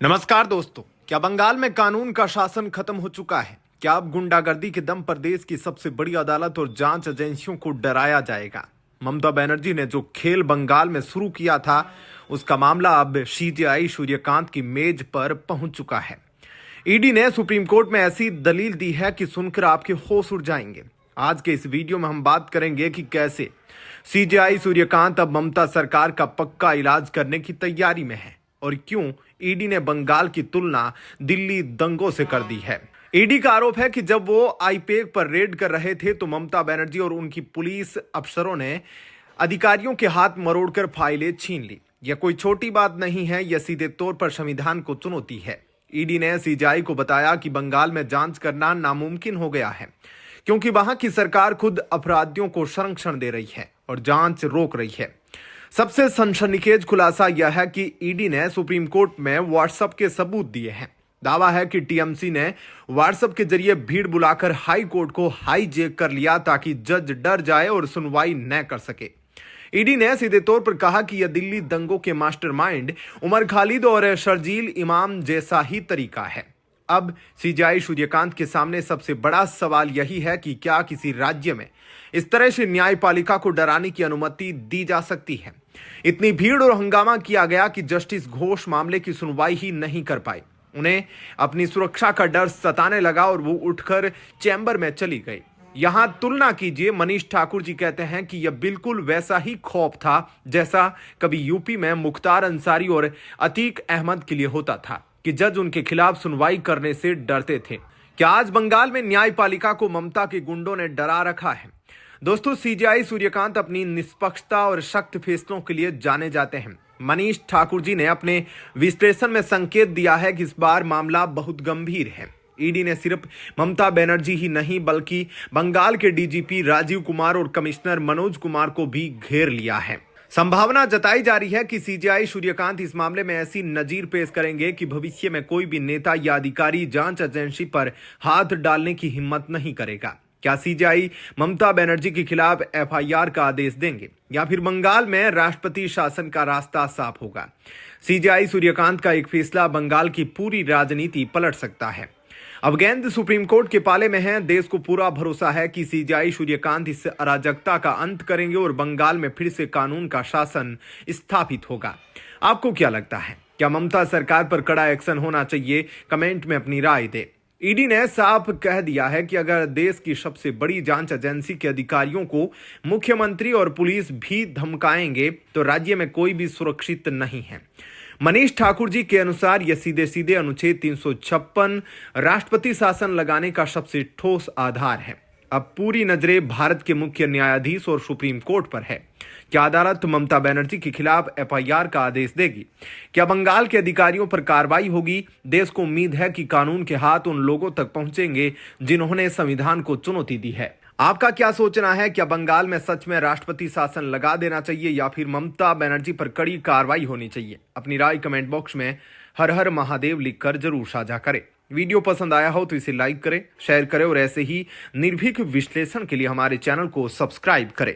नमस्कार दोस्तों। क्या बंगाल में कानून का शासन खत्म हो चुका है? क्या अब गुंडागर्दी के दम पर देश की सबसे बड़ी अदालत और जांच एजेंसियों को डराया जाएगा? ममता बनर्जी ने जो खेल बंगाल में शुरू किया था, उसका मामला अब सीजेआई सूर्यकांत की मेज पर पहुंच चुका है। ईडी ने सुप्रीम कोर्ट में ऐसी दलील दी है कि सुनकर आपके होश उड़ जाएंगे। आज के इस वीडियो में हम बात करेंगे कि कैसे सीजेआई सूर्यकांत अब ममता सरकार का पक्का इलाज करने की तैयारी में है और क्यों ईडी ने बंगाल की तुलना दिल्ली दंगों से कर दी है। ईडी का आरोप है कि जब वो आईपीएक पर रेड कर रहे थे तो ममता बनर्जी और उनकी पुलिस अफसरों ने अधिकारियों के हाथ मरोड़कर फाइलें छीन ली। यह कोई छोटी बात नहीं है, यह सीधे तौर पर संविधान को चुनौती है। ईडी ने सीजेआई को बताया कि बंगाल में जांच करना नामुमकिन हो गया है क्योंकि वहां की सरकार खुद अपराधियों को संरक्षण दे रही है और जांच रोक रही है। सबसे सनसनीखेज खुलासा यह है कि ईडी ने सुप्रीम कोर्ट में व्हाट्सएप के सबूत दिए हैं। दावा है कि टीएमसी ने व्हाट्सएप के जरिए भीड़ बुलाकर हाई कोर्ट को हाईजैक कर लिया ताकि जज डर जाए और सुनवाई न कर सके। ईडी ने सीधे तौर पर कहा कि यह दिल्ली दंगों के मास्टरमाइंड उमर खालिद और शर्जील इमाम जैसा ही तरीका है। अब सीजेआई सूर्यकांत के सामने सबसे बड़ा सवाल यही है कि क्या किसी राज्य में इस तरह से न्यायपालिका को डराने की अनुमति दी जा सकती है? इतनी भीड़ और हंगामा किया गया कि जस्टिस घोष मामले की सुनवाई ही नहीं कर पाए। उन्हें अपनी सुरक्षा का डर सताने लगा और वो उठकर चैम्बर में चली गई। यहां तुलना कीजिए, मनीष ठाकुर जी कहते हैं कि यह बिल्कुल वैसा ही खौफ था जैसा कभी यूपी में मुख्तार अंसारी और अतीक अहमद के लिए होता था कि जज उनके खिलाफ सुनवाई करने से डरते थे। क्या आज बंगाल में न्यायपालिका को ममता के गुंडों ने डरा रखा है? दोस्तों, सीजेआई सूर्यकांत अपनी निष्पक्षता और सख्त फैसलों के लिए जाने जाते हैं। मनीष ठाकुर जी ने अपने विश्लेषण में संकेत दिया है कि इस बार मामला बहुत गंभीर है। ईडी ने सिर्फ ममता बनर्जी ही नहीं बल्कि बंगाल के डीजीपी राजीव कुमार और कमिश्नर मनोज कुमार को भी घेर लिया है। संभावना जताई जा रही है कि सीजेआई सूर्यकांत इस मामले में ऐसी नजीर पेश करेंगे कि भविष्य में कोई भी नेता या अधिकारी जांच एजेंसी पर हाथ डालने की हिम्मत नहीं करेगा। क्या सीजेआई ममता बनर्जी के खिलाफ एफआईआर का आदेश देंगे या फिर बंगाल में राष्ट्रपति शासन का रास्ता साफ होगा? सीजेआई सूर्यकांत का एक फैसला बंगाल की पूरी राजनीति पलट सकता है। अब गेंद सुप्रीम कोर्ट के पाले में है। देश को पूरा भरोसा है कि सीजेआई सूर्यकांत इस अराजकता का अंत करेंगे और बंगाल में फिर से कानून का शासन स्थापित होगा। आपको क्या लगता है? क्या ममता सरकार पर कड़ा एक्शन होना चाहिए? कमेंट में अपनी राय दें। ईडी ने साफ कह दिया है कि अगर देश की सबसे बड़ी जांच एजेंसी के अधिकारियों को मुख्यमंत्री और पुलिस भी धमकाएंगे तो राज्य में कोई भी सुरक्षित नहीं है। मनीष ठाकुर जी के अनुसार यह सीधे सीधे अनुच्छेद 356 राष्ट्रपति शासन लगाने का सबसे ठोस आधार है। अब पूरी नजरें भारत के मुख्य न्यायाधीश और सुप्रीम कोर्ट पर है। क्या अदालत ममता बनर्जी के खिलाफ एफआईआर का आदेश देगी? क्या बंगाल के अधिकारियों पर कार्रवाई होगी? देश को उम्मीद है कि कानून के हाथ उन लोगों तक पहुंचेंगे जिन्होंने संविधान को चुनौती दी है। आपका क्या सोचना है? क्या बंगाल में सच में राष्ट्रपति शासन लगा देना चाहिए या फिर ममता बनर्जी पर कड़ी कार्रवाई होनी चाहिए? अपनी राय कमेंट बॉक्स में हर हर महादेव लिखकर जरूर साझा करें। वीडियो पसंद आया हो तो इसे लाइक करें, शेयर करें और ऐसे ही निर्भीक विश्लेषण के लिए हमारे चैनल को सब्सक्राइब करें।